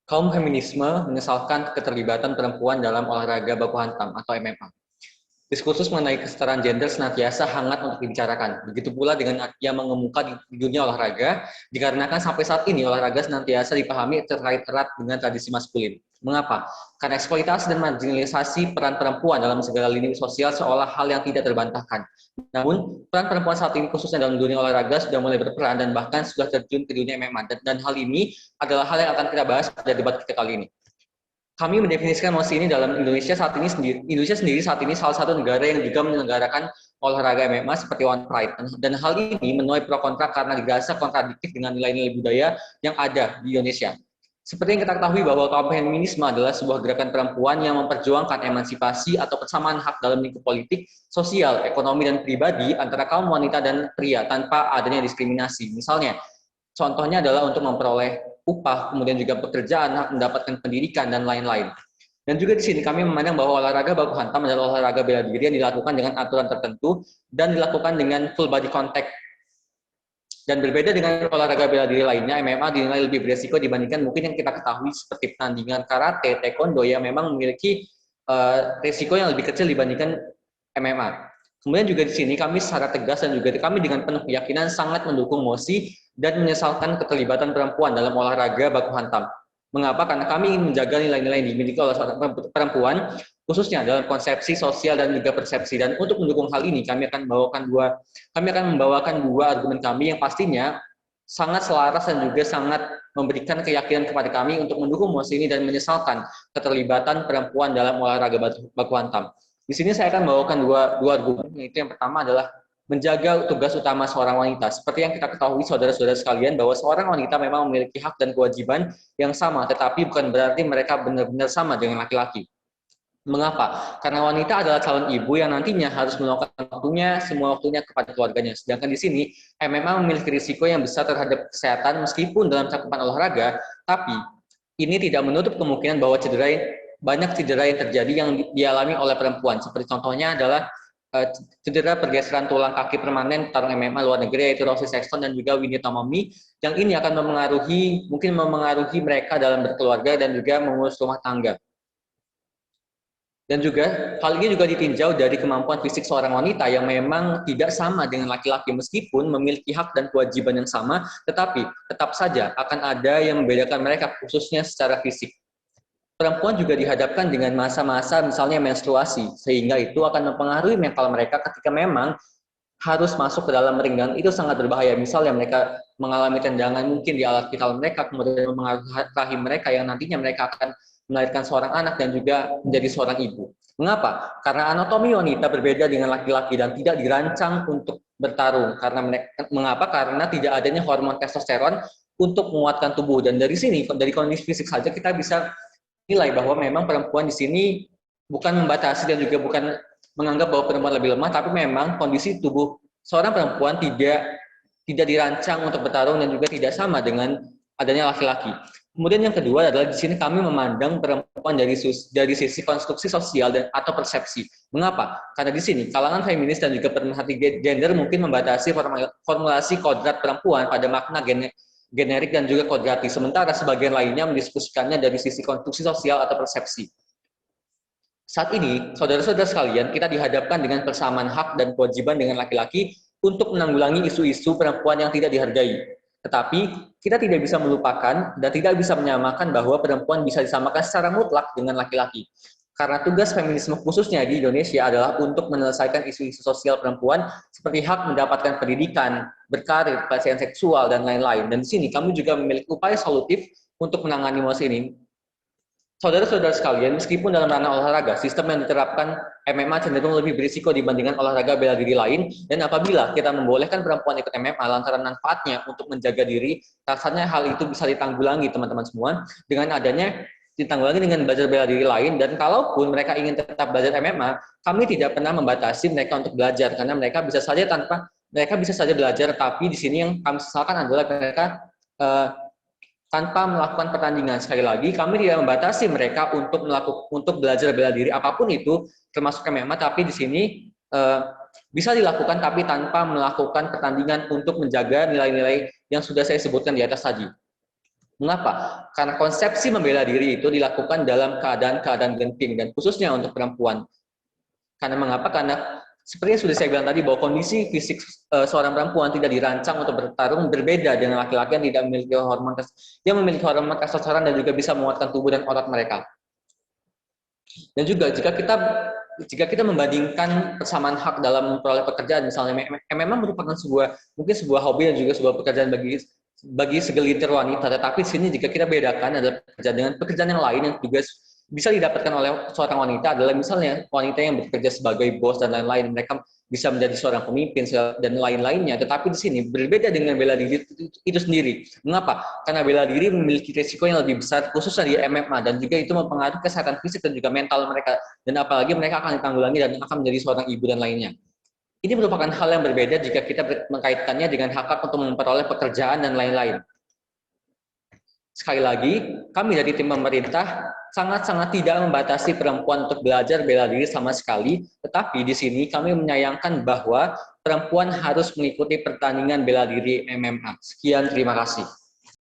Kaum feminisme menyesalkan keterlibatan perempuan dalam olahraga baku hantam atau MMA. Diskursus mengenai kesetaraan gender senantiasa hangat untuk dibicarakan. Begitu pula dengan yang mengemuka di dunia olahraga, dikarenakan sampai saat ini olahraga senantiasa dipahami terkait erat dengan tradisi maskulin. Mengapa? Karena eksploitasi dan marginalisasi peran perempuan dalam segala lini sosial seolah hal yang tidak terbantahkan. Namun, peran perempuan saat ini khususnya dalam dunia olahraga sudah mulai berperan dan bahkan sudah terjun ke dunia MMA. Dan hal ini adalah hal yang akan kita bahas pada debat kita kali ini. Kami mendefinisikan mosi ini dalam Indonesia saat ini sendiri. Indonesia sendiri saat ini salah satu negara yang juga menyelenggarakan olahraga MMA seperti One Pride. Dan hal ini menuai pro kontra karena dirasa kontradiktif dengan nilai-nilai budaya yang ada di Indonesia. Seperti yang kita ketahui bahwa kaum feminisme adalah sebuah gerakan perempuan yang memperjuangkan emansipasi atau persamaan hak dalam lingkup politik, sosial, ekonomi, dan pribadi antara kaum wanita dan pria tanpa adanya diskriminasi. Misalnya, contohnya adalah untuk memperoleh upah, kemudian juga pekerjaan, hak mendapatkan pendidikan, dan lain-lain. Dan juga di sini kami memandang bahwa olahraga baku hantam adalah olahraga bela diri yang dilakukan dengan aturan tertentu dan dilakukan dengan full body contact. Dan berbeda dengan olahraga bela diri lainnya, MMA dinilai lebih beresiko dibandingkan mungkin yang kita ketahui seperti pertandingan karate, taekwondo yang memang memiliki resiko yang lebih kecil dibandingkan MMA. Kemudian juga di sini kami secara tegas dan juga kami dengan penuh keyakinan sangat mendukung mosi dan menyesalkan keterlibatan perempuan dalam olahraga baku hantam. Mengapa? Karena kami ingin menjaga nilai-nilai yang dimiliki oleh seorang perempuan, khususnya dalam konsepsi sosial dan juga persepsi. Dan untuk mendukung hal ini, kami akan membawakan dua argumen kami yang pastinya sangat selaras dan juga sangat memberikan keyakinan kepada kami untuk mendukung mosi ini dan menyesalkan keterlibatan perempuan dalam olahraga baku hantam. Di sini saya akan membawakan dua argumen, yaitu yang pertama adalah menjaga tugas utama seorang wanita. Seperti yang kita ketahui saudara-saudara sekalian bahwa seorang wanita memang memiliki hak dan kewajiban yang sama, tetapi bukan berarti mereka benar-benar sama dengan laki-laki. Mengapa? Karena wanita adalah calon ibu yang nantinya harus meluangkan waktunya, semua waktunya kepada keluarganya. Sedangkan di sini, MMA memiliki risiko yang besar terhadap kesehatan meskipun dalam cakupan olahraga, tapi ini tidak menutup kemungkinan bahwa banyak cedera yang terjadi yang dialami oleh perempuan. Seperti contohnya adalah cedera pergeseran tulang kaki permanen tarung MMA luar negeri yaitu Rossi Sexton dan juga Winnie Tomomi yang ini akan mungkin memengaruhi mereka dalam berkeluarga dan juga mengurus rumah tangga. Dan juga hal ini juga ditinjau dari kemampuan fisik seorang wanita yang memang tidak sama dengan laki-laki meskipun memiliki hak dan kewajiban yang sama, tetapi tetap saja akan ada yang membedakan mereka khususnya secara fisik. Perempuan juga dihadapkan dengan masa-masa misalnya menstruasi, sehingga itu akan mempengaruhi mental mereka ketika memang harus masuk ke dalam ring dan itu sangat berbahaya. Misalnya mereka mengalami tendangan mungkin di alat vital mereka, kemudian mempengaruhi rahim mereka yang nantinya mereka akan melahirkan seorang anak dan juga menjadi seorang ibu. Mengapa? Karena anatomi wanita berbeda dengan laki-laki dan tidak dirancang untuk bertarung. Mengapa? Karena tidak adanya hormon testosteron untuk menguatkan tubuh. Dan dari sini, dari kondisi fisik saja kita bisa nilai bahwa memang perempuan di sini bukan membatasi dan juga bukan menganggap bahwa perempuan lebih lemah, tapi memang kondisi tubuh seorang perempuan tidak dirancang untuk bertarung dan juga tidak sama dengan adanya laki-laki. Kemudian yang kedua adalah di sini kami memandang perempuan dari sisi konstruksi sosial atau persepsi. Mengapa? Karena di sini kalangan feminis dan juga pemerhati gender mungkin membatasi formulasi kodrat perempuan pada makna generik dan juga kodrati. Sementara sebagian lainnya mendiskusikannya dari sisi konstruksi sosial atau persepsi. Saat ini, saudara-saudara sekalian, kita dihadapkan dengan persamaan hak dan kewajiban dengan laki-laki untuk menanggulangi isu-isu perempuan yang tidak dihargai. Tetapi, kita tidak bisa melupakan dan tidak bisa menyamakan bahwa perempuan bisa disamakan secara mutlak dengan laki-laki. Karena tugas feminisme khususnya di Indonesia adalah untuk menyelesaikan isu-isu sosial perempuan seperti hak mendapatkan pendidikan, berkarir, pelecehan seksual, dan lain-lain. Dan di sini kami juga memiliki upaya solutif untuk menangani masalah ini. Saudara-saudara sekalian, meskipun dalam ranah olahraga, sistem yang diterapkan MMA cenderung lebih berisiko dibandingkan olahraga bela diri lain, dan apabila kita membolehkan perempuan ikut MMA lantaran manfaatnya untuk menjaga diri, rasanya hal itu bisa ditanggulangi teman-teman semua, dengan adanya ditanggulangi dengan belajar bela diri lain, dan kalaupun mereka ingin tetap belajar MMA, kami tidak pernah membatasi mereka untuk belajar, karena mereka bisa saja belajar, tapi di sini yang kami sesalkan adalah mereka tanpa melakukan pertandingan. Sekali lagi, kami tidak membatasi mereka untuk belajar bela diri apapun itu, termasuk MMA, tapi di sini bisa dilakukan tapi tanpa melakukan pertandingan untuk menjaga nilai-nilai yang sudah saya sebutkan di atas tadi. Mengapa? Karena konsepsi membela diri itu dilakukan dalam keadaan-keadaan genting dan khususnya untuk perempuan. Karena mengapa? Karena seperti yang sudah saya bilang tadi bahwa kondisi fisik seorang perempuan tidak dirancang untuk bertarung berbeda dengan laki-laki yang memiliki hormon testosteron dan juga bisa menguatkan tubuh dan otot mereka. Dan juga jika kita membandingkan persamaan hak dalam memperoleh pekerjaan, misalnya memang merupakan sebuah hobi dan juga sebuah pekerjaan bagi segelintir wanita, tetapi di sini jika kita bedakan adalah pekerjaan dengan pekerjaan yang lain yang juga bisa didapatkan oleh seorang wanita adalah misalnya wanita yang bekerja sebagai bos dan lain-lain, mereka bisa menjadi seorang pemimpin dan lain-lainnya. Tetapi di sini berbeda dengan bela diri itu sendiri. Mengapa? Karena bela diri memiliki risiko yang lebih besar, khususnya di MMA, dan juga itu mempengaruhi kesehatan fisik dan juga mental mereka. Dan apalagi mereka akan ditanggulangi dan akan menjadi seorang ibu dan lainnya. Ini merupakan hal yang berbeda jika kita mengkaitkannya dengan hak untuk memperoleh pekerjaan dan lain-lain. Sekali lagi, kami dari tim pemerintah sangat-sangat tidak membatasi perempuan untuk belajar bela diri sama sekali, tetapi di sini kami menyayangkan bahwa perempuan harus mengikuti pertandingan bela diri MMA. Sekian, terima kasih.